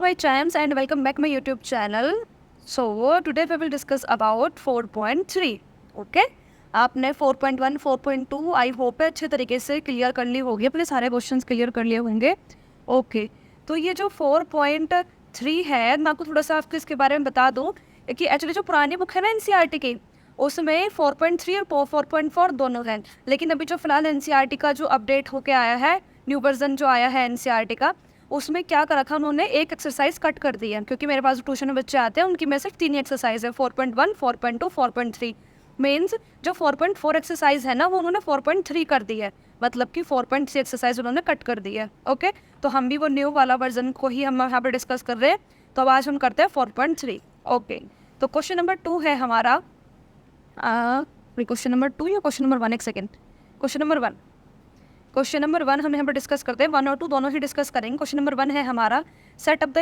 my champs and welcome back my YouTube channel. So today we will discuss about 4.3. Okay? आपने 4.1, 4.2 I hope है अच्छे तरीके से clear कर ली होगी, अपने सारे क्वेश्चंस क्लियर कर लिए होंगे. ओके तो ये जो 4.3 है मैं आपको थोड़ा सा आपको इसके बारे में बता दूं कि एक्चुअली जो पुरानी बुक है ना एनसीईआरटी की उसमें 4.3 और 4.4 दोनों हैं, लेकिन अभी जो फिलहाल एनसीईआरटी का जो अपडेट होके आया है, न्यू वर्जन जो आया है एनसीईआरटी का, उसमें क्या कर रखा उन्होंने एक एक्सरसाइज कट कर दी है. क्योंकि मेरे पास ट्यूशन में बच्चे आते हैं उनकी में सिर्फ 3 एक्सरसाइज है, 4.1, 4.2, 4.3. मीन्स जो 4.4 एक्सरसाइज है ना वो उन्होंने 4.3 कर दी है, मतलब कि 4.3 एक्सरसाइज उन्होंने कट कर दी है. ओके तो हम भी वो न्यू वाला वर्जन को ही हम यहाँ पर डिस्कस कर रहे हैं. तो अब आज हम करते हैं 4.3. ओके तो क्वेश्चन नंबर 2 है हमारा. क्वेश्चन नंबर 2 या क्वेश्चन नंबर 1, एक सेकेंड. क्वेश्चन नंबर 1 हम यहाँ पर डिस्कस करते हैं. 1 और 2 दोनों ही डिस्कस करेंगे. क्वेश्चन नंबर 1 है हमारा सेट अप द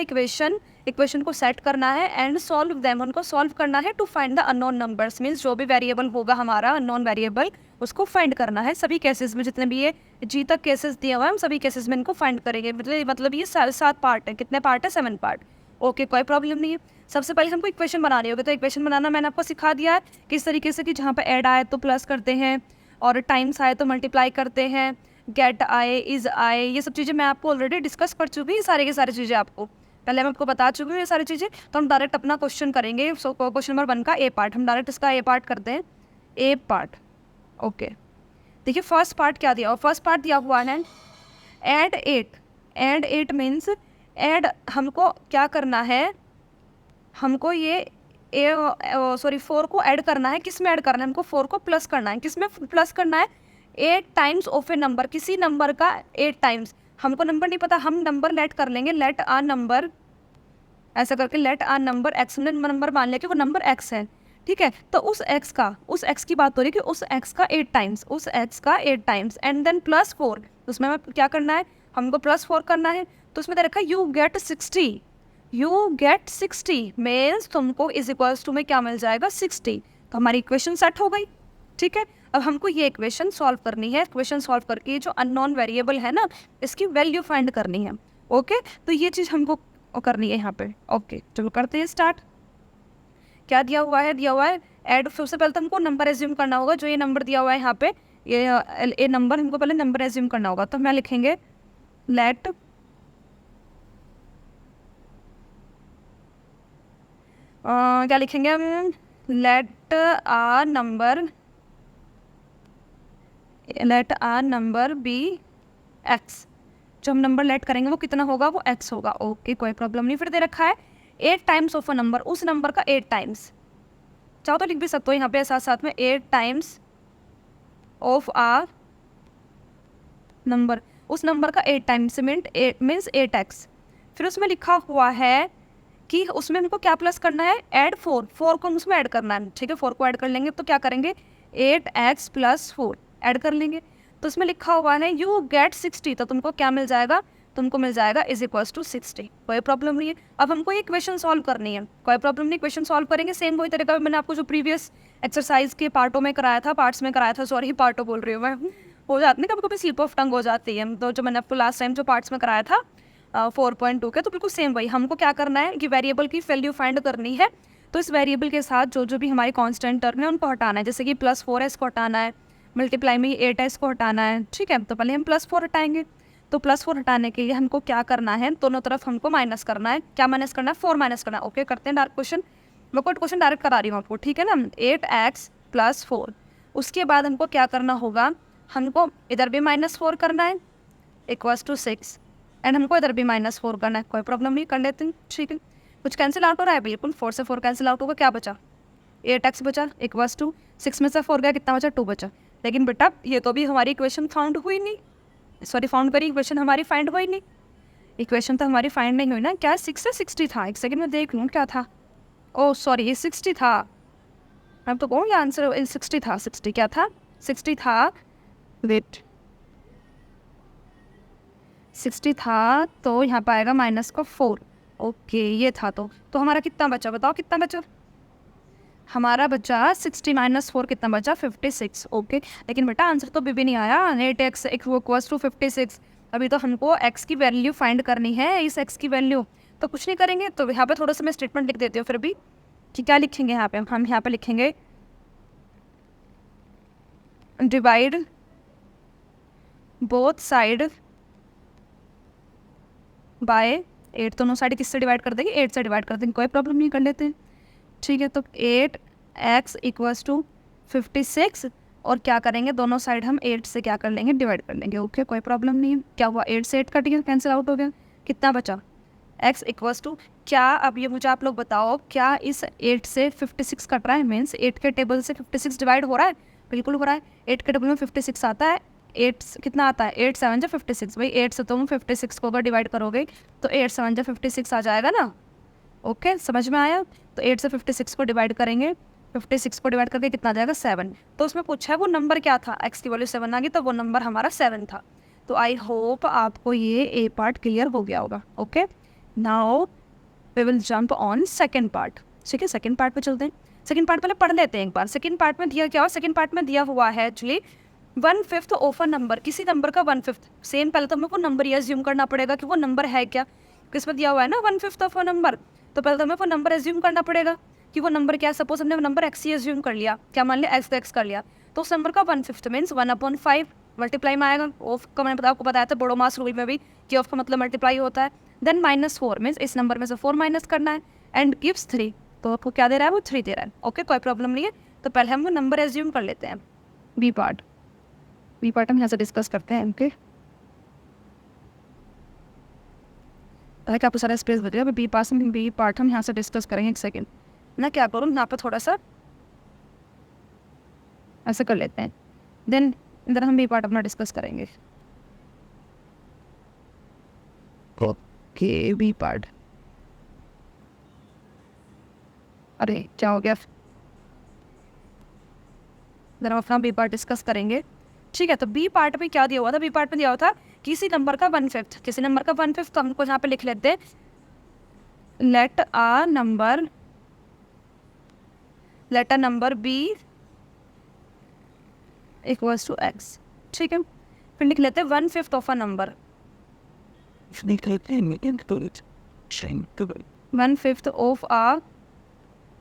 इक्वेशन को सेट करना है एंड सॉल्व देम, उनको सॉल्व करना है to find the unknown numbers. Means जो भी वेरिएबल होगा हमारा अननोन वेरिएबल उसको फाइंड करना है. सभी केसेस में जितने भी ये जी तक केसेस दिए हुए हैं हम सभी केसेस में इनको फाइंड करेंगे. मतलब ये 7 पार्ट है. कितने पार्ट है? 7 पार्ट. ओके कोई प्रॉब्लम नहीं है. सबसे पहले हमको इक्वेशन बनानी होगी. तो इक्वेशन बनाना मैंने आपको सिखा दिया है किस तरीके से कि जहाँ पर ऐड आए तो प्लस करते हैं और टाइम्स आए तो मल्टीप्लाई करते हैं, गेट आए, इज आए, ये सब चीज़ें मैं आपको ऑलरेडी डिस्कस कर चुकी हूँ. सारी की सारी चीज़ें आपको पहले मैं आपको बता चुकी हूँ ये सारी चीज़ें. तो हम डायरेक्ट अपना क्वेश्चन करेंगे. सो क्वेश्चन नंबर 1 का ए पार्ट, हम डायरेक्ट इसका ए पार्ट करते हैं. ए पार्ट. ओके देखिए फर्स्ट पार्ट क्या दिया, और फर्स्ट पार्ट दिया हुआ है ऐड 8. ऐड 8 मीन्स ऐड हमको क्या करना है, हमको ये 4 को ऐड करना है. किस में ऐड करना है? हमको 4 को प्लस करना है. किस में प्लस करना है? 8 टाइम्स ऑफ ए नंबर, किसी नंबर का 8 टाइम्स. हमको नंबर नहीं पता, हम नंबर लेट कर लेंगे. लेट आ नंबर, ऐसा करके लेट आ नंबर एक्स, हमने नंबर मान लिया कि वो नंबर एक्स है. ठीक है तो उस एक्स की बात हो रही है कि उस एक्स का 8 टाइम्स एंड देन प्लस 4. उसमें हमें क्या करना है? हमको प्लस 4 करना है. तो उसमें दे रखा है यू गेट 60 मीन्स तुमको इज इक्वल्स टू में क्या मिल जाएगा? 60. तो हमारी इक्वेशन सेट हो गई. ठीक है अब हमको ये इक्वेशन सॉल्व करनी है. इक्वेशन सॉल्व करके जो अननोन वेरिएबल है ना इसकी वैल्यू फाइंड करनी है. ओके तो ये चीज़ हमको करनी है यहाँ पे. ओके चलो करते हैं स्टार्ट. क्या दिया हुआ है? दिया हुआ है ऐड. सबसे पहले तो हमको नंबर एज्यूम करना होगा. जो ये नंबर दिया हुआ है यहाँ पे, ये नंबर हमको पहले नंबर एज्यूम करना होगा. तो हम यहाँ लिखेंगे लेट क्या लिखेंगे हम? Late uh number be x. जो हम नंबर लेट करेंगे वो कितना होगा? वो एक्स होगा. ओके कोई प्रॉब्लम नहीं. फिर दे रखा है 8 टाइम्स ऑफ अ नंबर, उस नंबर का 8 टाइम्स. चाहो तो लिख भी सकते हो यहाँ पे साथ साथ में 8 टाइम्स ऑफ आ नंबर, उस नंबर का 8 टाइम्स मीन्स 8x. फिर उसमें लिखा हुआ है कि उसमें हमको क्या प्लस करना है? ऐड 4 को हम उसमें ऐड करना है. ठीक है 4 को ऐड कर लेंगे तो क्या करेंगे? 8x प्लस 4 ऐड कर लेंगे. तो उसमें लिखा हुआ है यू गेट 60. तो तुमको क्या मिल जाएगा? तुमको मिल जाएगा इज इक्वल्स टू 60. कोई प्रॉब्लम नहीं है. अब हमको ये इक्वेशन सॉल्व करनी है. कोई प्रॉब्लम नहीं, इक्वेशन सॉल्व करेंगे सेम वही तरीका मैंने आपको जो प्रीवियस एक्सरसाइज के पार्ट्स में कराया था. पार्टों बोल रही हूँ मैं, हो जाती है कभी कभी स्लिप ऑफ टंग हो जाती है. तो जो मैंने आपको लास्ट टाइम जो पार्ट्स में कराया था 4.2 के, तो बिल्कुल सेम वही. हमको क्या करना है कि वेरिएबल की वैल्यू फाइंड करनी है. तो इस वेरिएबल के साथ जो भी हमारी कांस्टेंट टर्म है उनको हटाना है. जैसे कि प्लस 4 है इसको हटाना है, मल्टीप्लाई में 8 है इसको हटाना है. ठीक है तो पहले हम प्लस 4 हटाएंगे. तो प्लस 4 हटाने के लिए हमको क्या करना है? दोनों तरफ हमको माइनस करना है. क्या माइनस करना है? 4 माइनस करना है. ओके करते हैं डायरेक्ट क्वेश्चन. मैं कोई क्वेश्चन डायरेक्ट करा रही हूँ आपको. ठीक है ना. 8x plus 4. उसके बाद हमको क्या करना होगा? हमको इधर भी -4 करना है इक्वल्स टू 6 एंड हमको इधर भी -4 करना है. कोई प्रॉब्लम नहीं, कर लेते हैं. ठीक है कुछ कैंसिल आउट हो रहा है? बिल्कुल 4 से 4 कैंसिल आउट होगा. क्या बचा? 8x बचा इक्वल्स टू 6 में से 4 गया, कितना बचा? 2 बचा. लेकिन बेटा ये तो भी हमारी इक्वेशन फाउंड हुई नहीं. फाउंड करी, इक्वेशन हमारी फाइंड हुई नहीं. इक्वेशन तो हमारी फाइंड नहीं हुई ना. क्या 6 से 60 था? एक सेकेंड में देख लूँ क्या था. ओह सॉरी ये 60 था. अब तो कहूँ ये आंसर 60 था. 60 क्या था? 60 था. वेट 60 था तो यहाँ पर आएगा माइनस का 4. ओके ये था. तो हमारा कितना बचा? बताओ कितना बचा? हमारा बचा 60 - 4 कितना बचा? 56. ओके लेकिन बेटा आंसर तो भी नहीं आया. 8x equals to 56. अभी तो हमको x की वैल्यू फाइंड करनी है. इस x की वैल्यू तो कुछ नहीं करेंगे। तो यहाँ पे थोड़ा सा मैं स्टेटमेंट लिख देती हूँ फिर भी कि क्या लिखेंगे यहाँ पे। हम यहाँ पे लिखेंगे डिवाइड बोथ साइड बाय 8। दोनों साइड किससे डिवाइड कर देंगे? 8 से डिवाइड कर देंगे, कोई प्रॉब्लम नहीं, कर लेते हैं। ठीक है, तो 8x इक्वल्स टू 56 और क्या करेंगे, दोनों साइड हम 8 से क्या कर लेंगे, डिवाइड कर लेंगे। ओके, कोई प्रॉब्लम नहीं है। क्या हुआ, 8 से 8 कट गया, कैंसिल आउट हो गया। कितना बचा, x इक्वल्स टू क्या, अब ये मुझे आप लोग बताओ, क्या इस 8 से 56 कट रहा है? मीन्स 8 के टेबल से 56 डिवाइड हो रहा है? बिल्कुल हो रहा है। 8 के टेबल में 56 आता है, 8 कितना आता है, 8 7 जा 56। भाई 8 से तुम 56 को अगर डिवाइड करोगे तो 8 7 जा 56 आ जाएगा ना। ओके, समझ में आया। तो 8 से 56 को डिवाइड करेंगे, 56 को डिवाइड करके कितना आ जाएगा, 7। तो उसमें पूछा है वो नंबर क्या था, x की वैल्यू 7 आ गई, तो वो नंबर हमारा 7 था। तो आई होप आपको ये ए पार्ट क्लियर हो गया होगा। Okay, now we will jump on second part. ठीक है, सेकेंड पार्ट पे चलते हैं। सेकेंड पार्ट पहले पढ़ लेते हैं एक बार। सेकेंड पार्ट में दिया क्या हुआ, सेकेंड पार्ट में दिया हुआ है एक्चुअली 1/5 ऑफ अ नंबर, किसी नंबर का 1/5। सेम, पहले तो हमें वो नंबर ये एज्यूम करना पड़ेगा कि वो नंबर है क्या। किसमें दिया हुआ है ना 1/5 ऑफ अ नंबर, तो पहले तो हमें वो नंबर एज्यूम करना पड़ेगा कि वो नंबर क्या है। सपोज हमने वो नंबर एक्स ही एज्यूम कर लिया, क्या मान लिया, एक्स तो एक्स कर लिया, तो उस नंबर का 1/5 मीन्स 1/5 मल्टीप्लाई में आएगा। ऑफ का मैंने आपको बताया था बड़ो मास रूल में भी कि ऑफ का मतलब मल्टीप्लाई होता है। देन -4 मीन्स इस नंबर में से 4 माइनस करना है, एंड गिव्स 3, तो आपको क्या दे रहा है, वो 3 दे रहा है। ओके, कोई प्रॉब्लम नहीं है। तो पहले हम वो नंबर एज्यूम कर लेते हैं। बी पार्ट हम यहाँ से डिस्कस करते हैं। ओके, आपको सारा स्पेस बच गया। बी पार्ट हम यहाँ से डिस्कस करेंगे। एक सेकेंड ना, क्या करूँ यहाँ पे थोड़ा सा ऐसे कर लेते हैं, देन इधर हम बी पार्ट अपना डिस्कस करेंगे। ओके, बी पार्ट, अरे क्या हो गया, इधर हम अपना बी पार्ट डिस्कस करेंगे। ठीक है, तो बी पार्ट में क्या दिया हुआ था, बी पार्ट में दिया हुआ था किसी नंबर का 1/5, किसी नंबर का 1/5, तो हमको यहाँ पे लिख लेते हैं let a number be equals to एक्स। ठीक है, फिर लिख लेते हैं 1/5 of a number, 1/5 of a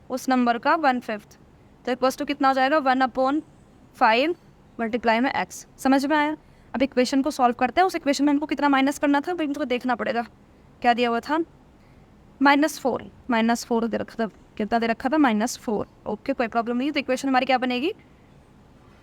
उस नंबर का 1/5, तो इक्वल्स टू कितना हो जाएगा, 1/5 मल्टीप्लाई में x। समझ में आया। अब इक्वेशन को सॉल्व करते हैं। उस इक्वेशन में हमको कितना माइनस करना था, भाई मुझको देखना पड़ेगा क्या दिया हुआ था, -4 दे रखा था। कितना दे रखा था, -4। ओके, कोई प्रॉब्लम नहीं है। तो इक्वेशन हमारी क्या बनेगी,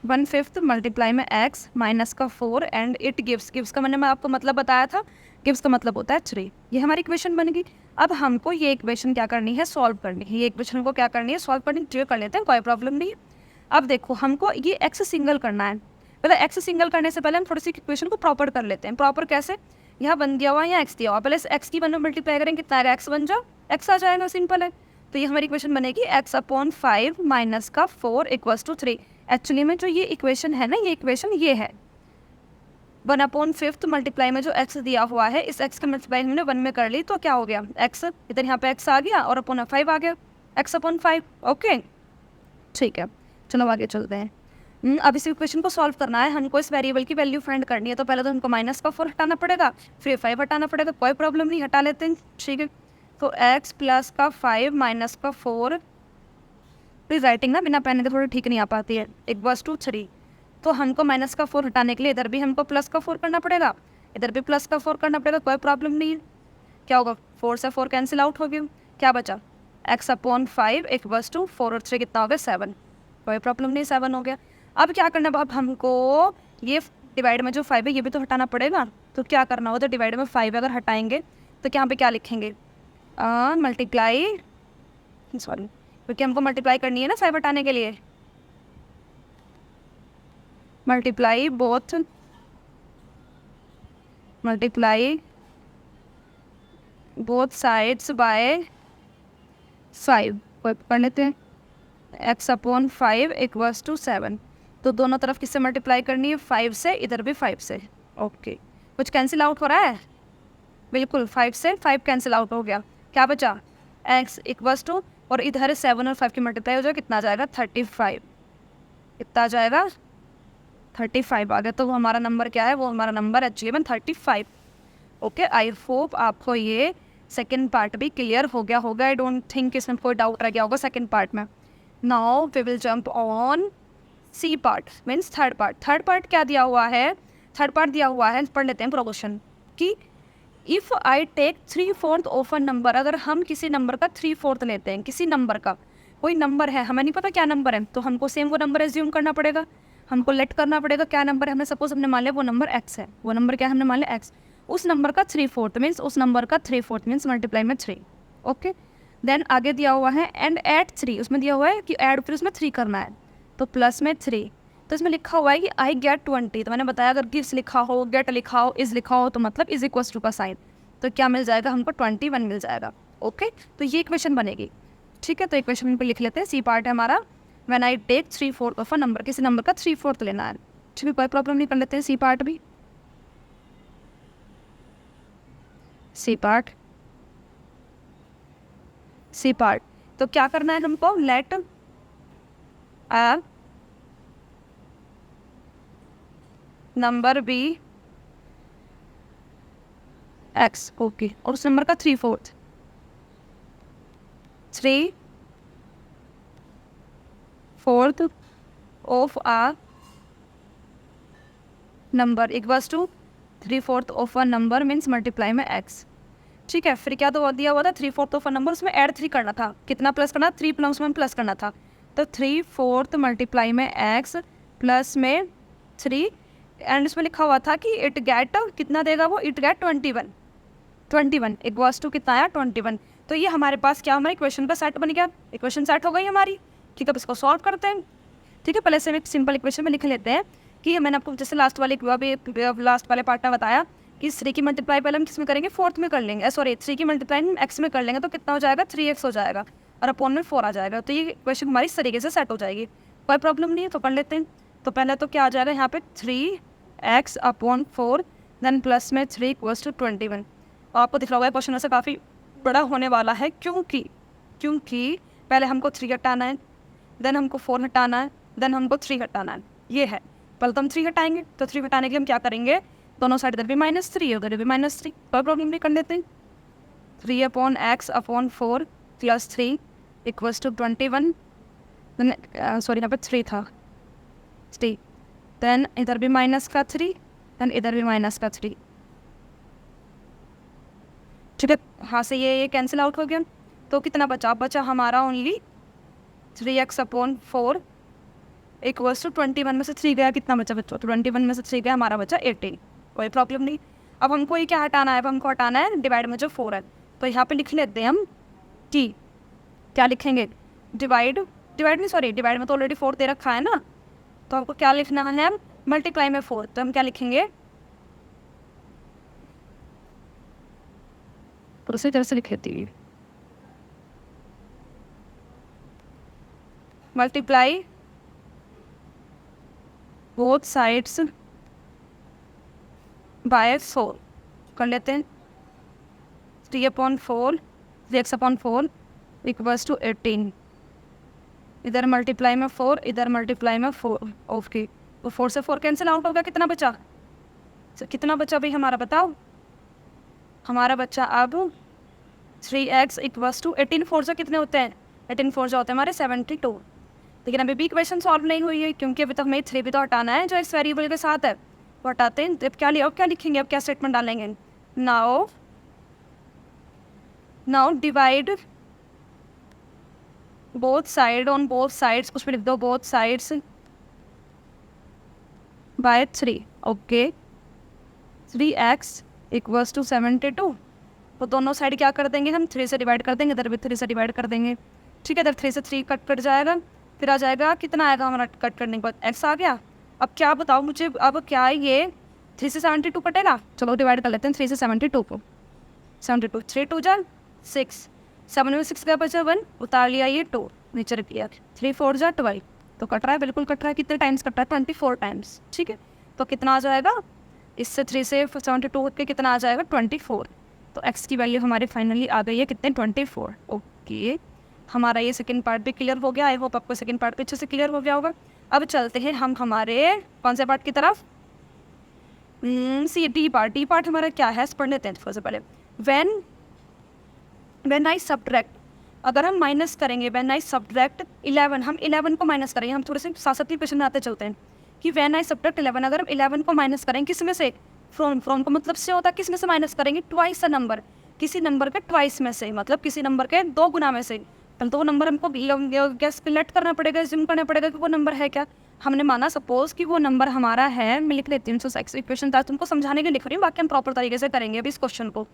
1/5 मल्टीप्लाई में x माइनस का 4 एंड इट गिव्स का मैंने आपको मतलब बताया था, गिव्स का मतलब होता है 3। ये हमारी इक्वेशन बनेगी। अब हमको ये इक्वेशन क्या करनी है, सॉल्व करनी है। ये इक्वेशन हमको क्या करनी है, सॉल्व करनी, क्लियर कर लेते हैं, कोई प्रॉब्लम नहीं है। अब देखो, हमको ये x सिंगल करना है। पहले x सिंगल करने से पहले हम थोड़ी सी इक्वेशन को प्रॉपर कर लेते हैं। प्रॉपर कैसे, यहाँ बन दिया हुआ है, यहाँ x दिया हुआ, पहले इस x की 1 में मल्टीप्लाई करेंगे, कितना आएगा, x बन जाओ, x आ जाएगा, सिंपल है। तो ये हमारी इक्वेशन बनेगी x/5 माइनस का 4 इक्वल्स टू 3। एक्चुअली में जो ये इक्वेशन है ना, ये इक्वेशन ये है 1/5 मल्टीप्लाई में जो x दिया हुआ है, इस x का मल्टीप्लाई हमने 1 में कर ली, तो क्या हो गया, x इधर यहाँ पे x आ गया और अपॉन 5 आ गया, x/5। ओके, ठीक है, चलो आगे चलते हैं। अब इस इक्वेशन को सॉल्व करना है, हमको इस वेरिएबल की वैल्यू फाइंड करनी है। तो पहले तो हमको माइनस का 4 हटाना पड़ेगा, फिर 5 हटाना पड़ेगा, कोई प्रॉब्लम नहीं, हटा लेते हैं। ठीक है, तो x प्लस का 5 माइनस का 4, प्लीज़ राइटिंग ना बिना पेन के थोड़ी ठीक नहीं आ पाती है, इक्वल्स टू 3। तो हमको माइनस का 4 हटाने के लिए इधर भी हमको प्लस का 4 करना पड़ेगा, इधर भी प्लस का 4 करना पड़ेगा, कोई प्रॉब्लम नहीं है। क्या होगा, 4 से 4 कैंसिल आउट हो गया, क्या बचा, x/5 इक्वल्स टू 4 और 3 कितना हो गया, 7, कोई प्रॉब्लम नहीं, 7 हो गया। अब क्या करना है, अब हमको ये डिवाइड में जो 5 है ये भी तो हटाना पड़ेगा। तो क्या करना होगा, डिवाइड में 5 अगर हटाएंगे तो यहाँ पे क्या लिखेंगे, मल्टीप्लाई, सॉरी, क्योंकि हमको मल्टीप्लाई करनी है ना 5 हटाने के लिए, मल्टीप्लाई बोथ साइड्स बाय 5, कर लेते हैं, x/5 इक्वल्स टू 7। तो दोनों तरफ किससे मल्टीप्लाई करनी है, 5 से, इधर भी 5 से। ओके, कुछ कैंसिल आउट हो रहा है, बिल्कुल 5 से 5 कैंसिल आउट हो गया, क्या बचा, x इक्वल्स टू, और इधर 7 और 5 की मल्टीप्लाई हो जाएगा, कितना आ जाएगा, 35, कितना आ जाएगा, 35 आ गया। तो वो हमारा नंबर क्या है, वो हमारा नंबर एक्चुअली में 35। ओके, आई होप आपको ये सेकेंड पार्ट भी क्लियर हो गया होगा। आई डोंट थिंक इसमें कोई डाउट रह गया होगा सेकेंड पार्ट में। Now we will jump on C part means third part. Third part क्या दिया हुआ है? थर्ड पार्ट दिया हुआ है, पढ़ लेते हैं प्रोपोर्शन कि if I take 3/4 of a number, अगर हम किसी नंबर का 3/4 लेते हैं, किसी नंबर का, कोई नंबर है, हमें नहीं पता क्या नंबर है, तो हमको सेम वो नंबर एज्यूम करना पड़ेगा, हमको लेट करना पड़ेगा क्या नंबर है। हमने सपोज हमने मान लिया वो नंबर x है, वो नंबर क्या है, हमने मान लिया x, उस नंबर का 3/4 मीन्स उस नंबर का 3/4 मीन्स मल्टीप्लाई में 3। ओके, देन आगे दिया हुआ है एंड एट 3, उसमें दिया हुआ है कि ऐड फिर उसमें 3 करना है, तो प्लस में 3। तो इसमें लिखा हुआ है कि आई गेट 20, तो मैंने बताया अगर गिव्स लिखा हो, गेट लिखा हो, इज लिखा हो, तो मतलब इज इक्वल टू का साइन, तो क्या मिल जाएगा हमको 21 मिल जाएगा। ओके, तो ये इक्वेशन बनेगी। ठीक है, तो इक्वेशन पे लिख लेते हैं। सी पार्ट है हमारा when I take 3/4 of a number, किसी नंबर का 3/4 लेना है। ठीक है, कोई प्रॉब्लम नहीं, कर लेते हैं सी पार्ट भी। सी पार्ट तो क्या करना है हमको, let a number be x। Okay, और उस नंबर का 3/4 of a number equals to 3/4 of a number means multiply में x। ठीक है, फिर क्या तो दिया हुआ था 3/4 ऑफ अ नंबर, उसमें ऐड 3 करना था, कितना प्लस करना, 3 प्लस में प्लस करना था, तो 3/4 मल्टीप्लाई में x प्लस में 3, एंड उसमें लिखा हुआ था कि इट गेट कितना देगा वो, इट गेट 21 इक्वल्स टू कितना आया 21। तो ये हमारे पास क्या, हमारे इक्वेशन का सेट बन गया, इक्वेशन सेट हो गई हमारी। ठीक है, अब इसको सॉल्व करते हैं। ठीक है, पहले से हम एक सिंपल इक्वेशन में लिख लेते हैं कि मैंने आपको जैसे लास्ट वाले पार्ट में बताया कि 3 की मल्टीप्लाई पहले हम किस में करेंगे, 4th में कर लेंगे, सॉरी 3 की मल्टीप्लाई हम x में कर लेंगे, तो कितना हो जाएगा 3x हो जाएगा, और अपॉन में 4 आ जाएगा। तो ये इक्वेशन हमारी इस तरीके से सेट हो जाएगी, कोई प्रॉब्लम नहीं है। तो कर लेते हैं। तो पहले तो क्या आ जाएगा यहाँ पे 3x अपॉन 4 देन प्लस में 3 इक्वल्स टू 21। आपको दिख रहा होगा क्वेश्चन ऐसे काफ़ी बड़ा होने वाला है, क्योंकि पहले हमको 3 हटाना है, देन हमको 4 हटाना है, देन हमको 3 हटाना है। ये है, पहले तो हम 3 हटाएंगे, तो 3 हटाने के लिए हम क्या करेंगे, दोनों साइड इधर भी -3 उधर भी -3, कोई प्रॉब्लम नहीं, कर लेते हैं। 3/x/4 plus 3 equals to 21, sorry यहाँ पे 3 था, 3, देन इधर भी -3, देन इधर भी -3। ठीक है, हाँ से ये कैंसिल आउट हो गया, तो कितना बचा हमारा ओनली 3x/4 इक्वल्स टू 21 में से 3 गया, कितना बचा बच्चों, 21 में से 3 गया, हमारा बचा 18, कोई प्रॉब्लम नहीं। अब हमको ये क्या हटाना है, अब हमको हटाना है डिवाइड में जो 4 है, तो यहाँ पे लिख लेते हैं हम कि क्या लिखेंगे, डिवाइड में तो ऑलरेडी 4 दे रखा है ना, तो हमको क्या लिखना है, मल्टीप्लाई में 4, तो हम क्या लिखेंगे, प्रोसीजर से लिख लेती हूँ, मल्टीप्लाई बोथ साइड्स बाय 4 कर लेते हैं। 3/4 3x/4 इक्वल्स टू 18, इधर मल्टीप्लाई में 4, इधर मल्टीप्लाई में 4। ओके, तो 4 से 4 कैंसिल आउट हो गया, कितना बचा, कितना बचा भाई हमारा, बताओ, हमारा बच्चा अब 3x इक्वल्स टू 18 4 से कितने होते हैं, 18 4 से होते हैं हमारे 72। लेकिन अभी भी इक्वेशन सॉल्व नहीं हुई है, क्योंकि अभी तक हमें 3 भी तो हटाना है जो इस वेरिएबल के साथ है, वो हटाते हैं। तो अब क्या लिखेंगे, अब क्या स्टेटमेंट डालेंगे, now divide both side on both sides, कुछ भी लिख दो, both sides by 3। Okay, 3x equals to 72, तो दोनों साइड क्या कर देंगे हम, 3 से डिवाइड कर देंगे, इधर भी 3 से डिवाइड कर देंगे। ठीक है, इधर 3 से 3 कट जाएगा, फिर आ जाएगा, कितना आएगा हमारा कट करने के बाद, x आ गया। अब क्या बताओ मुझे, अब क्या ये 3 से 72 कटेगा, चलो डिवाइड कर लेते हैं 3 से 72 को, 72 3 2 जा 6, 7 में 6 का बचा 1, उतार लिया ये 2 नीचे रख लिया, 3 4 जा 12, तो कट रहा है, बिल्कुल कट रहा है, कितने टाइम्स कट रहा है, 24 टाइम्स। ठीक है, तो कितना आ जाएगा, इससे 3 से 72 के कितना आ जाएगा 24, तो x की वैल्यू हमारी फाइनली आ गई है कितने 24। ओके, हमारा ये सेकंड पार्ट भी क्लियर हो गया, आई होप आपको सेकंड पार्ट भी अच्छे से क्लियर हो गया होगा। अब चलते हैं हम हमारे कौन से पार्ट की तरफ, डी पार्ट हमारा क्या है, पढ़ लेते हैं सबसे पहले। व्हेन व्हेन आई सब्ट्रैक्ट, अगर हम माइनस करेंगे, व्हेन आई सब्ट्रैक्ट 11, हम 11 को माइनस करेंगे, हम थोड़े से साथ साथ क्वेश्चन में आते चलते हैं कि व्हेन आई सब्ट्रैक्ट 11, अगर हम 11 को माइनस करेंगे किस में से, फ्रॉम का मतलब से होता है किस में से माइनस करेंगे, ट्वाइस अ नंबर, किसी नंबर के ट्वाइस में से, मतलब किसी नंबर के 2 गुना में से। पहले तो वो नंबर हमको कैलकुलेट करना पड़ेगा, जिम करना पड़ेगा कि वो नंबर है क्या। हमने माना सपोज कि वो नंबर हमारा है, मैं लिख लेती हूँ, इक्वेशन था तुमको समझाने के लिए लिख रही हूँ, बाकी हम प्रॉपर तरीके से करेंगे अभी इस क्वेश्चन को।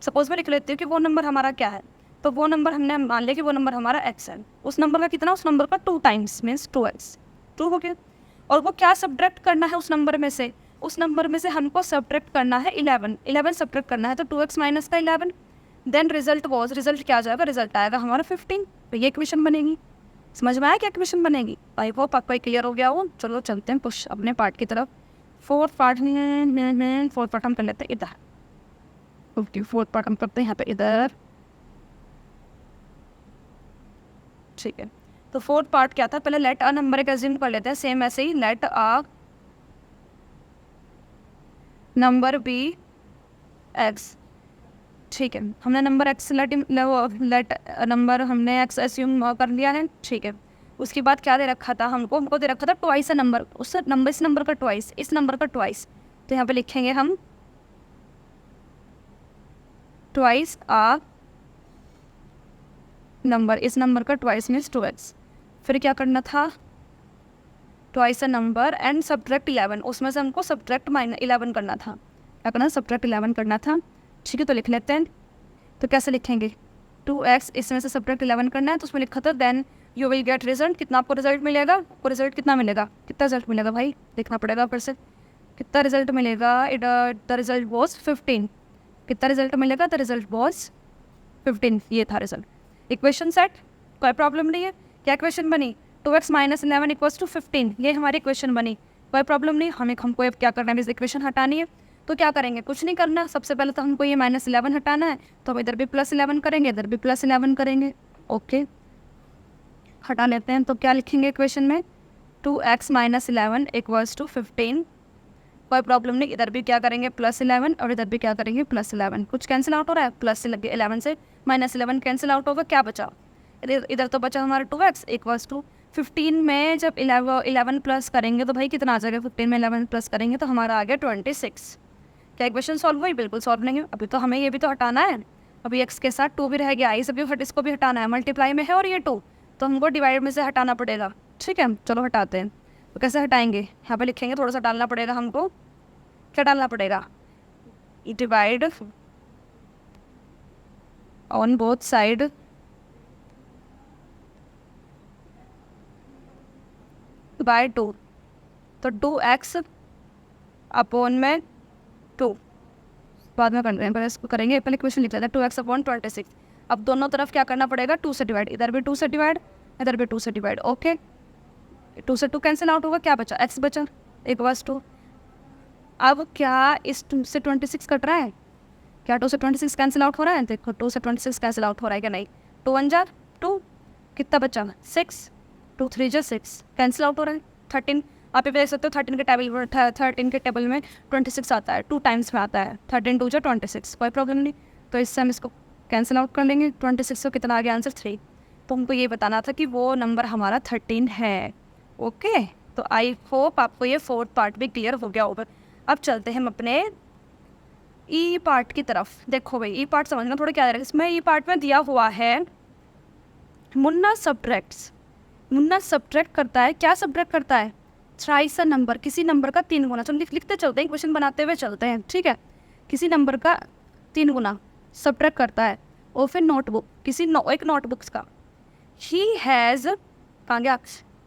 सपोज मैं लिख लेती हूँ कि वो नंबर हमारा क्या है, तो वो नंबर हमने मान लिया कि वो नंबर हमारा x है, उस नंबर का कितना, उस नंबर का 2 टाइम्स मीन्स 2x, 2 हो गया। और वो क्या सब्ट्रैक्ट करना है उस नंबर में से, उस नंबर में से हमको सब्ट्रैक्ट करना है 11, 11 सब्ट्रैक्ट करना है, तो 2x माइनस का 11, देन रिजल्ट वॉज, रिजल्ट क्या आ जाएगा, रिजल्ट आएगा हमारा 15। तो ये इक्वेशन बनेगी। समझ में आया क्या इक्वेशन बनेगी? आई होप आपको क्लियर हो गया हो। चलो चलते हैं कुछ अपने पार्ट की तरफ। फोर्थ पार्ट हम कर लेते हैं इधर। ओके, फोर्थ पार्ट हम करते हैं यहाँ पे इधर, ठीक है। तो फोर्थ पार्ट क्या था, पहले लेट अ नंबर एक एज्यूम कर लेते हैं, सेम ऐसे ही let a number be X, ठीक है। हमने नंबर एक्स लेट नंबर हमने एक्स एज्यूम कर लिया है, ठीक है। उसके बाद क्या दे रखा था हमको दे रखा था ट्वाइस अ नंबर, उस नंबर, इस नंबर का ट्वाइस, इस नंबर का ट्वाइस, तो यहाँ पे लिखेंगे हम ट्वाइस आ नंबर, इस नंबर का ट्वाइस मीन्स 2x। फिर क्या करना था, twice a number and subtract 11, उसमें से हमको सब्ट्रैक्ट -11 करना था। क्या करना, सब्ट्रैक्ट 11 करना था, ठीक है। तो लिख लेते हैं, तो कैसे लिखेंगे, 2x इसमें से सब्ट्रैक्ट 11 करना है, तो उसमें लिखा था then you will get result, कितना आपको रिजल्ट मिलेगा, आपको रिजल्ट कितना मिलेगा, कितना रिजल्ट मिलेगा भाई, देखना पड़ेगा फिर से, कितना रिजल्ट मिलेगा, द रिजल्ट वॉज 15, कितना रिजल्ट मिलेगा, द रिजल्ट वॉज 15, ये था रिजल्ट। इक्वेशन सेट, कोई प्रॉब्लम नहीं है। क्या इक्वेशन बनी, 2x माइनस 11 इक्वल्स टू 15, ये हमारी इक्वेशन बनी, कोई प्रॉब्लम नहीं। हमको अब क्या करना है, इस इक्वेशन हटानी है, तो क्या करेंगे, कुछ नहीं करना, सबसे पहले तो हमको ये -11 हटाना है, तो हम इधर भी +11 करेंगे, इधर भी +11 करेंगे, ओके। हटा लेते हैं, तो क्या लिखेंगे इक्वेशन में, 2x माइनस 11 इक्वल्स टू 15, कोई प्रॉब्लम नहीं। इधर भी क्या करेंगे, +11, और इधर भी क्या करेंगे, +11, कुछ कैंसिल आउट हो रहा है, +11 से -11 कैंसिल आउट होगा, क्या बचा, इधर तो बचा हमारा 2x इक्वल्स टू 15 में जब 11 प्लस करेंगे तो भाई कितना आ जाएगा, 15 में 11 प्लस करेंगे तो हमारा आ गया 26। क्या इक्वेशन सॉल्व हुई, बिल्कुल सॉल्व नहीं है। अभी तो हमें ये भी तो हटाना है, अभी x के साथ 2 भी रह गया, इस इसको भी हटाना है, मल्टीप्लाई में है और ये 2, तो हमको डिवाइड में से हटाना पड़ेगा, ठीक है। चलो हटाते हैं, तो कैसे हटाएंगे, यहाँ पे लिखेंगे, थोड़ा सा डालना पड़ेगा हमको, क्या डालना पड़ेगा, divide on both side by 2, तो 2x अपॉन में 2, बाद में कर रहे हैं, पहले इसको करेंगे, पहले क्वेश्चन लिख लेते हैं, 2x अपॉन 26। अब दोनों तरफ क्या करना पड़ेगा, 2 से डिवाइड, इधर भी 2 से डिवाइड, इधर भी 2 से डिवाइड, ओके। 2 से 2 कैंसिल आउट होगा, क्या बचा, x बचा, इक्वल्स 2। अब क्या इस 2 से 26 कट रहा है, क्या 2 से 26 कैंसिल आउट हो रहा है, देखो 2 से 26 कैंसिल आउट हो रहा है क्या, नहीं, 2 1 जा 2, कितना बचा 6, 2 3 जा 6, कैंसिल आउट हो रहा है। 13 आप ये देख सकते हो, 13 के टेबल में 26 आता है, 2 टाइम्स में आता है, 13 2 जा 26, कोई प्रॉब्लम नहीं। तो इससे हम इसको कैंसिल आउट कर लेंगे, 26 को कितना आ गया आंसर 3। तो हमको ये बताना था कि वो नंबर हमारा 13 है, ओके। तो आई होप आपको ये फोर्थ पार्ट भी क्लियर हो गया होगा। अब चलते हैं हम अपने ई पार्ट की तरफ। देखो भाई, ई पार्ट समझना थोड़ा क्या है, इसमें ई पार्ट में दिया हुआ है मुन्ना सब्ट्रैक्ट्स, मुन्ना सब्ट्रैक्ट करता है, क्या सब्ट्रैक्ट करता है, थ्राइस अ नंबर, किसी नंबर का 3 गुना। चलो लिखते चलते हैं, क्वेश्चन बनाते हुए चलते हैं, ठीक है। किसी नंबर का 3 गुना सब्ट्रैक्ट करता है, और फिर नोटबुक, एक नोटबुक्स का, ही हैज़, कहाँ गया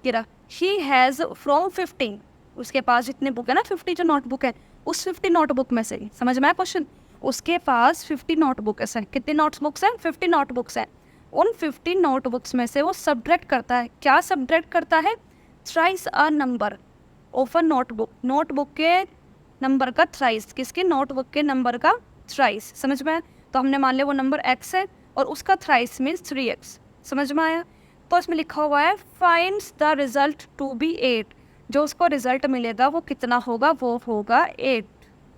गिरा, ही हैज़ फ्रॉम 15, उसके पास जितने बुक है ना 50 जो नोटबुक है, उस 50 नोटबुक में से, समझ में आया क्वेश्चन, उसके पास 50 नोटबुक्स हैं, कितनी नोटबुक्स हैं, 50 नोटबुक्स हैं। उन 50 नोटबुक्स में से वो सब्ट्रैक्ट करता है, क्या सब्ट्रैक्ट करता है, thrice a number of a notebook, notebook के नंबर का थ्राइस, किसके, नोटबुक के नंबर का थ्राइस, समझ में आया। तो हमने मान लिया वो नंबर x है और उसका थ्राइस मीन्स 3x, समझ में आया। तो इसमें लिखा हुआ है finds the result to be 8, जो उसको रिजल्ट मिलेगा वो कितना होगा, वो होगा 8,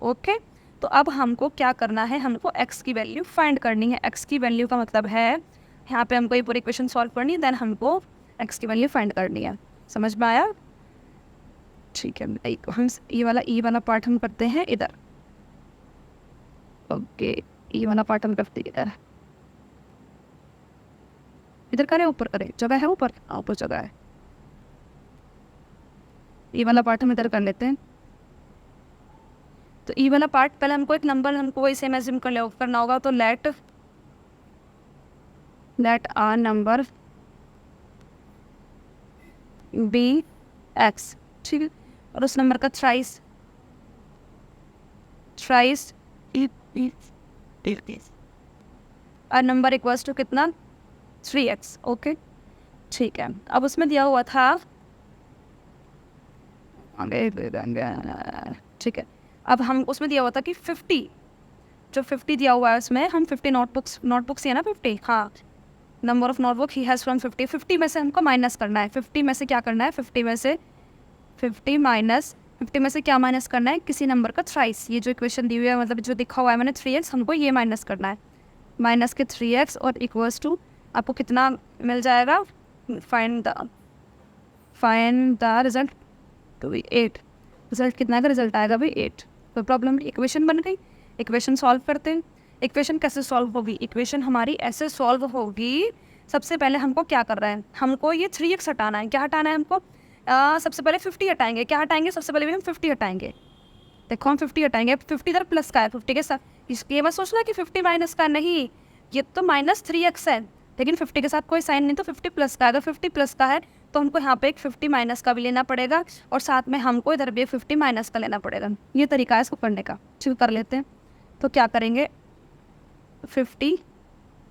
ओके। तो अब हमको क्या करना है, हमको x की वैल्यू फाइंड करनी है। x की वैल्यू का मतलब है यहाँ पे हमको ये पूरी इक्वेशन सॉल्व करनी है, देन हमको x की वैल्यू फाइंड करनी है। समझ में आया? ठीक है, हम ये वाला पार्ट हम करते हैं इधर। ओके, ये वाला पार्ट हम करते हैं इधर। इधर करें, ऊपर करें, जगह है ऊपर? ऊपर जगह है। ये वाला पार्ट हम इधर कर लेते हैं। तो ये वाला पार्ट पहले हमको एक नंबर हमको वही सेम एज्यूम करना होगा। तो late uh number be X, ठीक है, और उस नंबर का थ्राइस नंबर इक्वल्स टू कितना, 3x। ओके, ठीक है। अब उसमें दिया हुआ था, ठीक है, अब हम उसमें दिया हुआ था कि 50, जो 50 दिया हुआ है उसमें हम 50 नोटबुक्स है ना 50, हाँ, number of notebook he has from 50 में से हमको माइनस करना है। 50 में से क्या करना है, 50 में से क्या माइनस करना है, किसी नंबर का थ्राइस। ये जो इक्वेशन दी हुई है, मतलब जो लिखा हुआ है मैंने 3x, हमको ये माइनस करना है, माइनस के 3x और इक्वल्स टू आपको कितना मिल जाएगा, फाइंड द रिजल्ट तो भी 8। रिजल्ट कितना का रिजल्ट आएगा भाई 8। कोई प्रॉब्लम नहीं, इक्वेशन बन गई। इक्वेशन सॉल्व करते हैं। इक्वेशन कैसे सॉल्व होगी, इक्वेशन हमारी ऐसे सॉल्व होगी। सबसे पहले हमको क्या कर रहे हैं, हमको ये 3x हटाना है। क्या हटाना है हमको, सबसे पहले 50 हटाएंगे। क्या हटाएंगे, सबसे पहले भी हम 50 हटाएंगे। देखो हम 50 हटाएंगे, 50 इधर प्लस का है, 50 के साथ ये मत सोचना कि 50 माइनस का, नहीं, ये तो -3x है, लेकिन 50 के साथ कोई साइन नहीं, तो 50 प्लस का। अगर 50 प्लस का है तो हमको यहाँ पे एक 50 माइनस का भी लेना पड़ेगा, और साथ में हमको इधर भी 50 माइनस का लेना पड़ेगा। ये तरीका है इसको करने का। चलो कर लेते हैं। तो क्या करेंगे, 50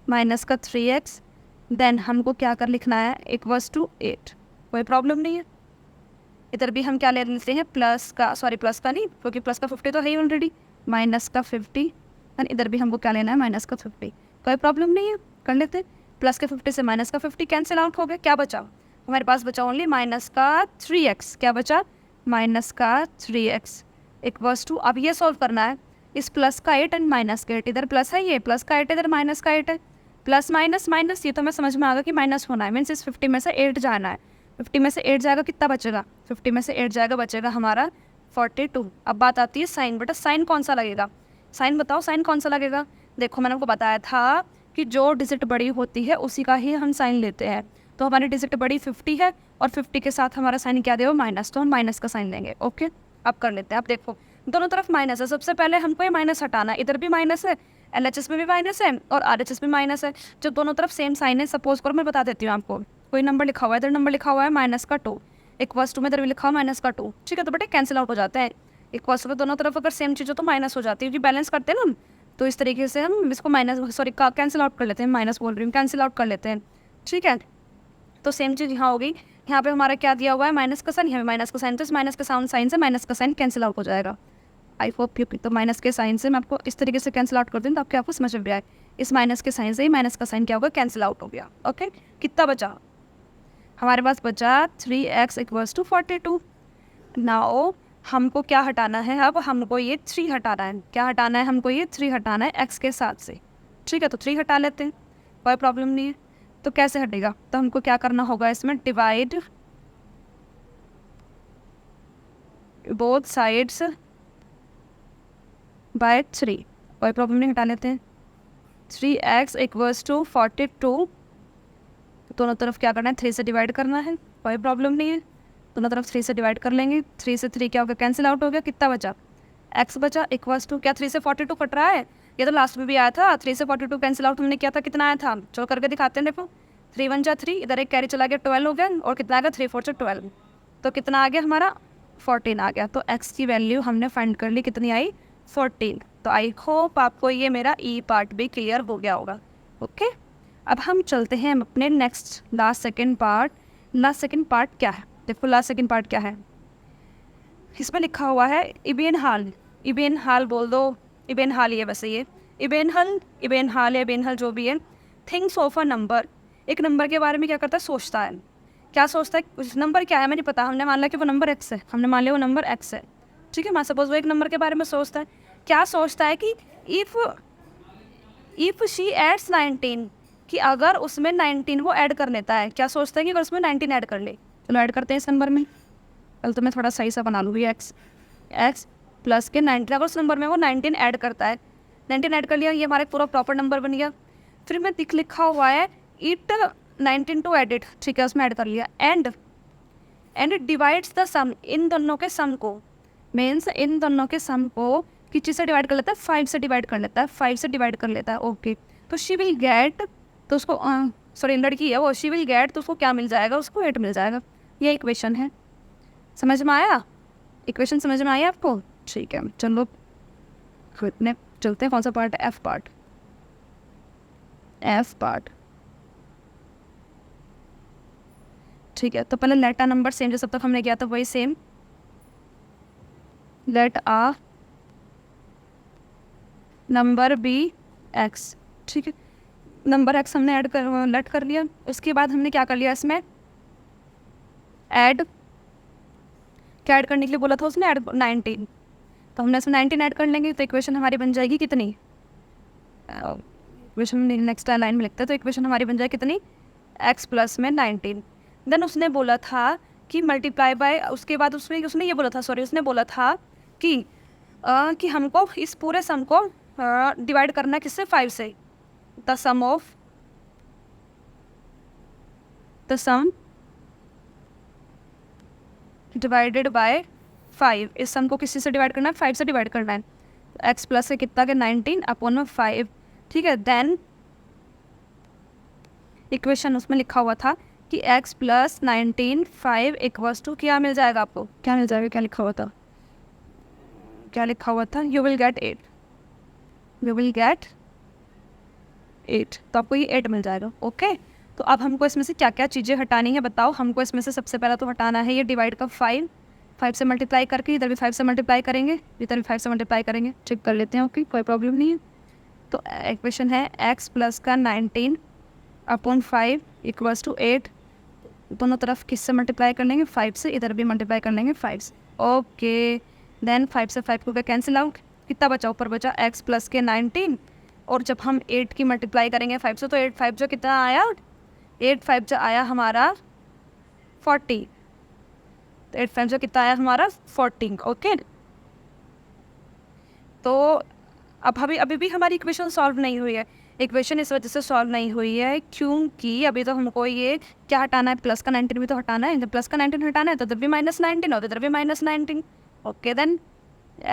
माइनस का 3x, देन हमको क्या कर लिखना है, इक्वल्स टू 8। कोई प्रॉब्लम नहीं है। इधर भी हम क्या ले लेते हैं, प्लस का नहीं, क्योंकि प्लस का 50 तो है ही ऑलरेडी, माइनस का 50, एंड इधर भी हमको क्या लेना है, माइनस का 50। कोई प्रॉब्लम नहीं है, कर लेते हैं। प्लस के 50 से माइनस का 50 कैंसिल आउट हो गया। क्या बचा हमारे पास, बचा ओनली माइनस का 3x। क्या बचा, माइनस का 3x इक्वल्स टू, अब ये सॉल्व करना है, इस प्लस का 8 एंड माइनस का 8, इधर प्लस है, ये प्लस का 8 इधर माइनस का 8 है, प्लस माइनस माइनस, ये तो मैं समझ में आ गया कि माइनस होना है, मीन्स इस 50 में से 8 जाना है। 50 में से 8 जाएगा, कितना बचेगा, 50 में से 8 जाएगा, बचेगा हमारा 42। अब बात आती है साइन। बेटा साइन कौन सा लगेगा, साइन बताओ, साइन कौन सा लगेगा। देखो मैंने आपको बताया था कि जो डिजिट बड़ी होती है उसी का ही हम साइन लेते हैं। तो हमारी डिजिट बड़ी 50 है, और 50 के साथ हमारा साइन क्या देगा, माइनस, तो हम माइनस का साइन लेंगे। ओके, अब कर लेते हैं। अब देखो दोनों तरफ माइनस है, सबसे पहले हमको ये माइनस हटाना है। इधर भी माइनस है, LHS में भी माइनस है, और RHS में माइनस है। जब दोनों तरफ सेम साइन है, सपोज करो मैं बता देती हूँ आपको, कोई नंबर लिखा हुआ है, इधर नंबर लिखा हुआ है माइनस का 2, इक्वल्स टू में इधर भी लिखा हुआ माइनस का 2, ठीक है, तो बेटे कैंसिल आउट हो जाते हैं। इक्वल्स टू दोनों तरफ अगर सेम चीज़ हो तो माइनस हो जाती है, क्योंकि बैलेंस करते हैं ना हम, तो इस तरीके से हम इसको कैंसिल आउट कर लेते हैं, माइनस बोल रही हूँ, कैंसिल आउट कर लेते हैं, ठीक है। तो सेम चीज़ यहाँ होगी, यहाँ पे हमारा क्या दिया हुआ है, माइनस का साइन, यहाँ पे माइनस का साइन, तो इस माइनस के साइन से माइनस का साइन कैंसिल आउट हो जाएगा। आई होप यू, तो माइनस के साइन से मैं आपको इस तरीके से कैंसिल आउट कर दूँ, तो आपको समझ में आए, इस माइनस के साइन से ही माइनस का साइन क्या होगा, कैंसिल आउट हो गया। ओके, कितना बचा हमारे पास, बचा 3x इक्वल्स टू 42। नाउ हमको क्या हटाना है, अब हमको ये 3 हटाना है। क्या हटाना है, हमको ये 3 हटाना है x के साथ से, ठीक है, तो 3 हटा लेते हैं, कोई प्रॉब्लम नहीं है। तो कैसे हटेगा, तो हमको क्या करना होगा, इसमें डिवाइड बोथ साइड्स बाय 3, कोई प्रॉब्लम नहीं, हटा लेते हैं। 3x इक्वल्स टू 42, दोनों तरफ क्या करना है, 3 से डिवाइड करना है, कोई प्रॉब्लम नहीं है, दोनों तरफ 3 से डिवाइड कर लेंगे। 3 से 3 क्या होगा, कैंसिल आउट हो गया, कितना बचा, x बचा, इक्वल्स टू, क्या 3 से 42 कट रहा है, ये तो लास्ट में भी आया था, 3 से 42 कैंसिल आउट हमने किया था, कितना आया था, चलो करके दिखाते हैं। देखो 3 1 जा 3, इधर एक कैरी चला गया, 12 हो गया, और कितना आ गया, 3 4 से 12, तो कितना आ गया हमारा, 14 आ गया। तो x की वैल्यू हमने फाइंड कर ली, कितनी आई, 14। तो आई होप आपको ये मेरा ई पार्ट भी क्लियर हो गया होगा। ओके, अब हम चलते हैं अपने next last second part. Last second part क्या है, देखो लास्ट सेकेंड पार्ट क्या है, इसमें लिखा हुआ है इबेन हाल बोल दो, इबेन हाल, ये वैसे ये इबेन हल जो भी है, थिंग्स ऑफ अ नंबर, एक नंबर के बारे में क्या करता है, सोचता है। क्या सोचता है, उस नंबर क्या है हमें नहीं पता, हमने मान लिया कि वो नंबर x है, हमने मान लिया वो नंबर x है, ठीक है। मैं सपोज वो एक नंबर के बारे में सोचता है, क्या सोचता है कि इफ़ शी एड्स 19, कि अगर उसमें 19 वो ऐड कर लेता है, क्या सोचता है कि अगर उसमें 19 ऐड कर ले। चलो ऐड करते हैं इस नंबर में। कल तो मैं थोड़ा सही सा बना लूँगी। एक्स प्लस के 19, अगर उस नंबर में वो 19 ऐड करता है, 19 ऐड कर लिया, ये हमारा पूरा प्रॉपर नंबर बन गया। फिर मैं लिखा हुआ है इट 19 टू एडिट, ठीक है, उसमें ऐड कर लिया। एंड इट डिवाइड्स द सम, इन दोनों के सम को, मीन्स इन दोनों के सम को किस चीज़ से डिवाइड कर लेता है, 5 से डिवाइड कर लेता है, 5 से डिवाइड कर लेता है। ओके, तो शी विल गेट, तो उसको सॉरी लड़की है वो, शी विल गेट, तो उसको क्या मिल जाएगा, उसको 8 मिल जाएगा। ये इक्वेशन है, समझ में आया? इक्वेशन समझ में आई आपको? ठीक है, चलो इतने चलते हैं। कौन सा पार्ट है? F part. एफ पार्ट, ठीक है। तो पहले लेट आ नंबर सेम, जैसे अब तक हमने किया था वही same. Late uh number be X, ठीक है। नंबर एक्स हमने ऐड कर लेट कर लिया। उसके बाद हमने क्या कर लिया इसमें, ऐड, क्या ऐड करने के लिए बोला था उसने, ऐड 19, तो हमने इसमें 19 ऐड कर लेंगे, तो इक्वेशन हमारी बन जाएगी कितनी, इक्वेशन नेक्स्ट लाइन में लिखते हैं, तो इक्वेशन हमारी बन जाएगी कितनी, एक्स प्लस में 19। देन उसने बोला था कि मल्टीप्लाई बाय, उसके बाद उसने ये बोला था, सॉरी उसने बोला था कि हमको इस पूरे सम को डिवाइड करना है किससे, 5 से। The sum of the sum divided by 5, इस सम को किसी से डिवाइड करना है, 5 से डिवाइड करना है। एक्स प्लस से कितना के 19 अपॉन में 5, ठीक है। देन इक्वेशन उसमें लिखा हुआ था कि x प्लस 19 5 इक्वल्स टू क्या मिल जाएगा आपको, क्या मिल जाएगा, क्या लिखा हुआ था, क्या लिखा हुआ था, you will gate 8, you will gate 8, तो आपको ये 8 मिल जाएगा। ओके, तो अब हमको इसमें से क्या क्या चीज़ें हटानी है बताओ। हमको इसमें से सबसे पहला तो हटाना है ये डिवाइड का 5, 5 से मल्टीप्लाई करके, इधर भी 5 से मल्टीप्लाई करेंगे, इधर भी 5 से मल्टीप्लाई करेंगे, चेक कर लेते हैं। ओके, कोई प्रॉब्लम नहीं है। तो इक्वेशन है x प्लस का 19 अपॉन 5 इक्वल्स टू 8, दोनों तरफ किससे मल्टीप्लाई कर लेंगे, 5 से, इधर भी मल्टीप्लाई कर लेंगे 5 से। ओके, देन 5 से 5 को कैंसिल आउट, कितना बचा, ऊपर बचा x प्लस के 19, और जब हम 8 की मल्टीप्लाई करेंगे 5 से, तो 8 5 जो कितना आया, 8 5 जो आया हमारा 40, तो 8 5 जो कितना आया हमारा 14। ओके, तो अब अभी भी हमारी इक्वेशन सॉल्व नहीं हुई है। इक्वेशन इस वजह से सॉल्व नहीं हुई है क्योंकि अभी तो हमको ये क्या हटाना है, प्लस का 19 भी तो हटाना है। जब प्लस का 19 हटाना है तो इधर भी -19 और इधर भी -19। ओके, देन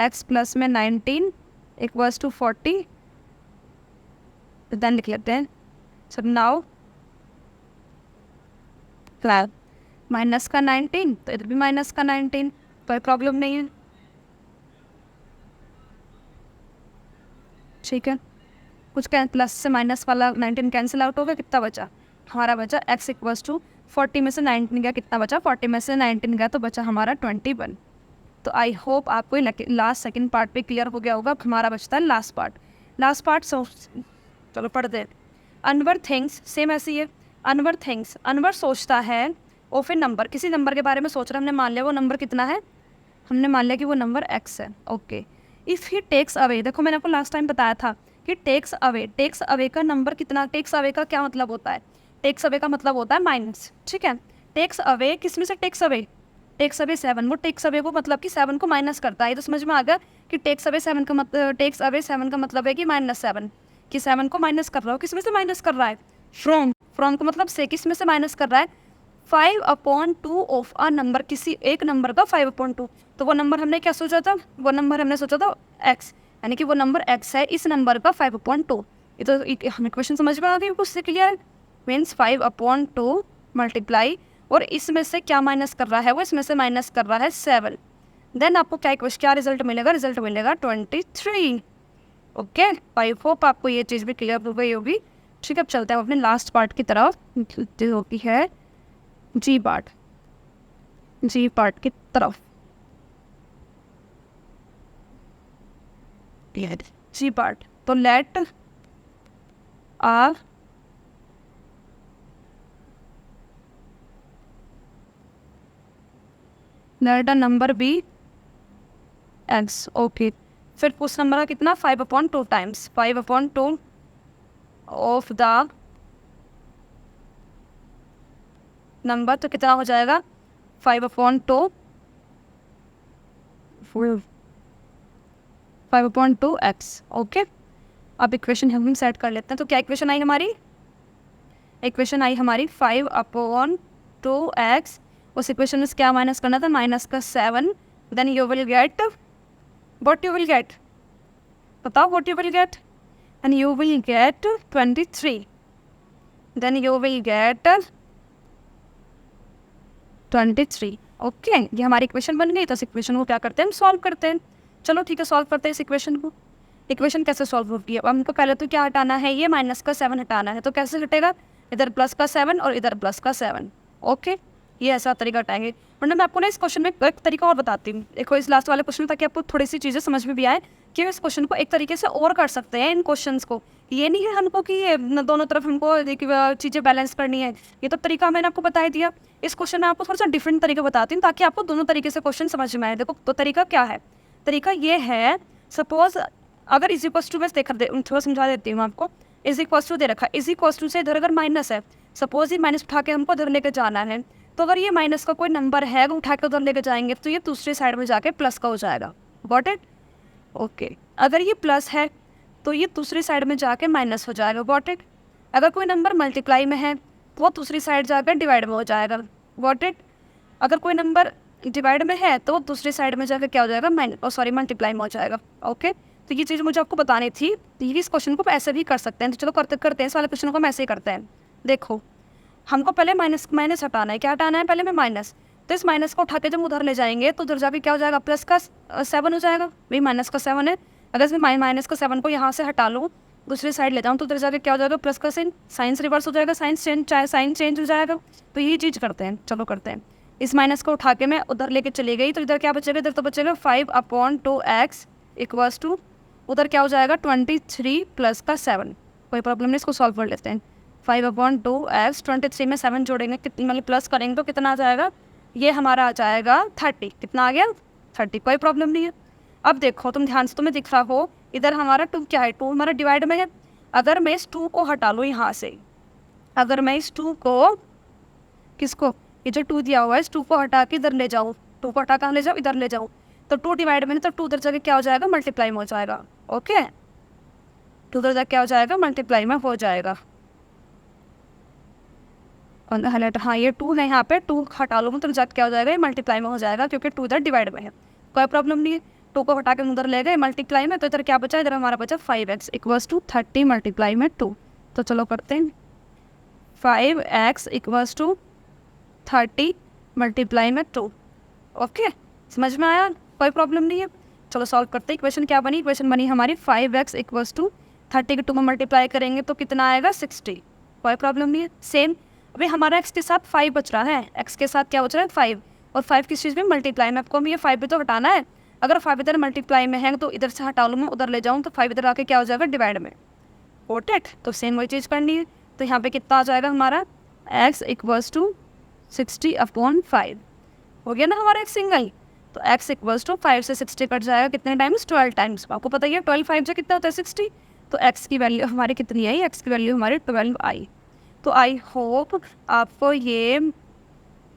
x प्लस में 19 इक्वल्स टू 40, देन लिख लेते हैं। सो नाउ माइनस का 19, तो इधर भी माइनस का 19, कोई प्रॉब्लम नहीं है, ठीक है। कुछ प्लस से माइनस वाला 19 कैंसिल आउट हो गया, कितना बचा हमारा, बचा x इक्वल्स टू 40 में से 19 गया, कितना बचा, 40 में से 19 गया तो बचा हमारा 21। तो आई होप आपको लास्ट सेकंड पार्ट पे क्लियर हो गया होगा। अब हमारा बचता है लास्ट पार्ट। चलो पढ़ दे। अनवर थिंग्स, सेम ऐसी है। अनवर थिंग्स, अनवर सोचता है ऑफ ए नंबर, किसी नंबर के बारे में सोच रहा है, हमने मान लिया वो नंबर कितना है, हमने मान लिया कि वो नंबर x है। Okay, if he takes away, देखो मैंने आपको लास्ट टाइम बताया था कि टेक्स अवे का नंबर कितना, टेक्स अवे का क्या मतलब होता है, टेक्स अवे का मतलब होता है माइनस, ठीक है। टेक्स अवे किस में से, टेक्स अवे 7, वो टेक्स अवे को मतलब कि 7 को माइनस करता है। तो समझ में आ गया कि टेक्स अवे 7 का मतलब है कि -7, कि 7 को माइनस कर रहा हो, किस में से माइनस कर रहा है, फ्रॉम का मतलब से, किस में से माइनस कर रहा है, 5/2 ऑफ अ नंबर, किसी एक नंबर का 5/2। तो वो नंबर हमने क्या सोचा था, वो नंबर हमने सोचा था x, यानी कि वो नंबर x है इस नंबर का 5/2। ये तो हमें क्वेश्चन समझ में आ गई, उससे क्लियर, मीन्स 5/2 मल्टीप्लाई, और इसमें से क्या माइनस कर रहा है वो, इसमें से माइनस कर रहा है 7। देन आपको क्या रिजल्ट मिलेगा, रिजल्ट मिलेगा 23। ओके, आई होप आपको ये चीज़ भी क्लियर हो गई होगी। ठीक है, अब चलते हैं अपने लास्ट पार्ट की तरफ, जो होती है जी पार्ट की तरफ। जी पार्ट, तो late uh number be x. Okay, फिर उस नंबर का कितना 5/2 टाइम्स 5/2 ऑफ द नंबर, तो कितना हो जाएगा 5/2 5/2x। ओके, अब इक्वेशन हम सेट कर लेते हैं। तो क्या इक्वेशन आई हमारी? इक्वेशन आई हमारी 5/2x। उस इक्वेशन में क्या माइनस करना था? -7। Then you will get what you will get, बताओ what you will get? And you will get 23। Then you will get 23। Okay, ये हमारी इक्वेशन बन गई। तो इस इक्वेशन को क्या करते हैं? हम सॉल्व करते हैं। चलो ठीक है, सॉल्व करते हैं इस इक्वेशन को। इक्वेशन कैसे सॉल्व होती है? अब हमको पहले तो क्या हटाना है? ये -7 हटाना है। तो कैसे हटेगा? इधर +7 और इधर +7। ओके, ये ऐसा तरीका हटाएंगे। वरना मैं आपको ना इस क्वेश्चन में एक तरीका और बताती हूँ। देखो इस लास्ट वाले क्वेश्चन में, ताकि आपको थोड़ी सी चीज़ें समझ में भी आए कि इस क्वेश्चन को एक तरीके से और कर सकते हैं। इन क्वेश्चंस को ये नहीं है हमको कि ये दोनों तरफ हमको चीज़ें बैलेंस करनी है। ये तो तरीका मैंने आपको बता ही दिया। इस क्वेश्चन में आपको थोड़ा सा डिफरेंट तरीका बताती हूँ, ताकि आपको दोनों तरीके से क्वेश्चन समझ में आए। देखो तो तरीका क्या है? तरीका ये है, सपोज अगर इज इक्वल्स टू, बस थोड़ा समझा देती हूँ आपको। इज इक्वल्स टू दे रखा है, इज इक्वल्स टू से इधर अगर माइनस है, सपोज ये माइनस उठा के हमको इधर लेके जाना है, तो अगर ये माइनस का कोई नंबर है अगर उठा के उधर लेके जाएंगे तो ये दूसरी साइड में जाके प्लस का हो जाएगा। Got it? ओके, अगर ये प्लस है तो ये दूसरी साइड में जाके माइनस हो जाएगा। Got it? अगर कोई नंबर मल्टीप्लाई में है तो वो दूसरी साइड जाकर डिवाइड में हो जाएगा। Got it? अगर कोई नंबर डिवाइड में है तो दूसरी साइड में जाकर क्या हो जाएगा? मल्टीप्लाई में हो जाएगा। ओके, तो ये चीज़ मुझे आपको बतानी थी। तो ये इस क्वेश्चन को ऐसे भी कर सकते हैं। तो चलो करते हैं इस वाले क्वेश्चन को हम ऐसे ही करते हैं। देखो हमको पहले माइनस हटाना है। क्या हटाना है? पहले में माइनस। तो इस माइनस को उठा के जब उधर ले जाएंगे तो उधर जाके क्या हो जाएगा? +7 हो जाएगा। भाई -7 है। अगर इसमें -7 को यहाँ से हटा लूँ, दूसरी साइड ले जाऊँ, तो उधर जाके क्या हो जाएगा? प्लस का साइंस रिवर्स हो जाएगा, साइन चेंज हो जाएगा। तो यही चीज़ करते हैं। चलो करते हैं। इस माइनस को उठा के मैं उधर लेके चली गई, तो इधर क्या बचेगा? इधर तो बचेगा 5/2x इक्वल्स टू, उधर क्या हो जाएगा? 23 + 7। कोई प्रॉब्लम नहीं, इसको सॉल्व कर लेते हैं। 5/2x 23 में 7 जोड़ेंगे, कितनी मतलब प्लस करेंगे तो कितना आ जाएगा? ये हमारा आ जाएगा 30। कितना आ गया? 30। कोई प्रॉब्लम नहीं है। अब देखो तुम ध्यान से, तुम्हें दिख रहा हो इधर हमारा 2 क्या है? 2 हमारा डिवाइड में है। अगर मैं इस 2 को हटा लूँ यहाँ से, अगर मैं इस 2 को, किसको? ये जो 2 दिया हुआ है, इस 2 को हटा के इधर ले जाऊँ, 2 को हटा कहाँ ले जाऊँ? इधर ले जाऊँ, तो 2 डिवाइड में, तो 2 उधर जाके क्या हो जाएगा? मल्टीप्लाई में हो जाएगा। ओके, 2 उधर जाके क्या हो जाएगा? मल्टीप्लाई में हो जाएगा। हाईलाइट, हाँ ये 2 है यहाँ पे, 2 हटा लो तो जाके क्या हो जाएगा? ये मल्टीप्लाई में हो जाएगा, क्योंकि 2 इधर डिवाइड में है। कोई प्रॉब्लम नहीं है। 2 को हटा के उधर ले गए मल्टीप्लाई में, तो इधर क्या बचा? इधर हमारा बचा 5x इक्वल्स टू 30 मल्टीप्लाई में 2। तो चलो करते हैं। 5x इक्वल्स टू 30 मल्टीप्लाई में 2। ओके, समझ में आया? कोई प्रॉब्लम नहीं है। चलो सॉल्व करते हैं। इक्वेशन क्या बनी? इक्वेशन बनी हमारी 5x इक्वल्स टू 30 के 2 में मल्टीप्लाई करेंगे तो कितना आएगा? 60। कोई प्रॉब्लम नहीं है। सेम अभी हमारा x के साथ 5 बच रहा है, x के साथ क्या बच रहा है? 5। और 5 किस चीज़ में? मल्टीप्लाई में। आपको ये 5 भी तो हटाना है। अगर 5 इधर मल्टीप्लाई में है तो इधर से हटा लूँ मैं, उधर ले जाऊँ, तो 5 इधर आके क्या हो जाएगा? डिवाइड में। Got it? तो सेम वही चीज़ करनी है। तो यहाँ पे कितना आ जाएगा हमारा? x equals to 60/5। हो गया ना हमारा एक सिंगल। तो x इक्वल्स टू 5 से 60 कट जाएगा कितने टाइम्स? 12 टाइम्स। आपको पता ही है 12 5 से कितना होता है? 60। तो x की वैल्यू हमारी कितनी आई? x की वैल्यू हमारी 12 आई। तो आई होप आपको ये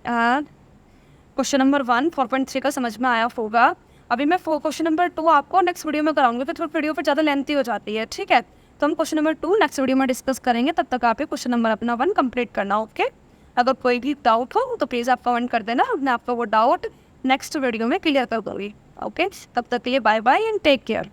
क्वेश्चन नंबर 1 4.3 का समझ में आया होगा। अभी मैं क्वेश्चन नंबर 2 आपको नेक्स्ट वीडियो में कराऊंगी, फिर वीडियो पर ज़्यादा लेंथी हो जाती है। ठीक है, तो हम क्वेश्चन नंबर 2 नेक्स्ट वीडियो में डिस्कस करेंगे। तब तक आप क्वेश्चन नंबर अपना 1 कंप्लीट करना। ओके, अगर कोई भी डाउट हो तो प्लीज़ आप कमेंट कर देना, मैं आपका वो डाउट नेक्स्ट वीडियो में क्लियर कर दूँगी। ओके, तब तक के लिए bye bye and take care.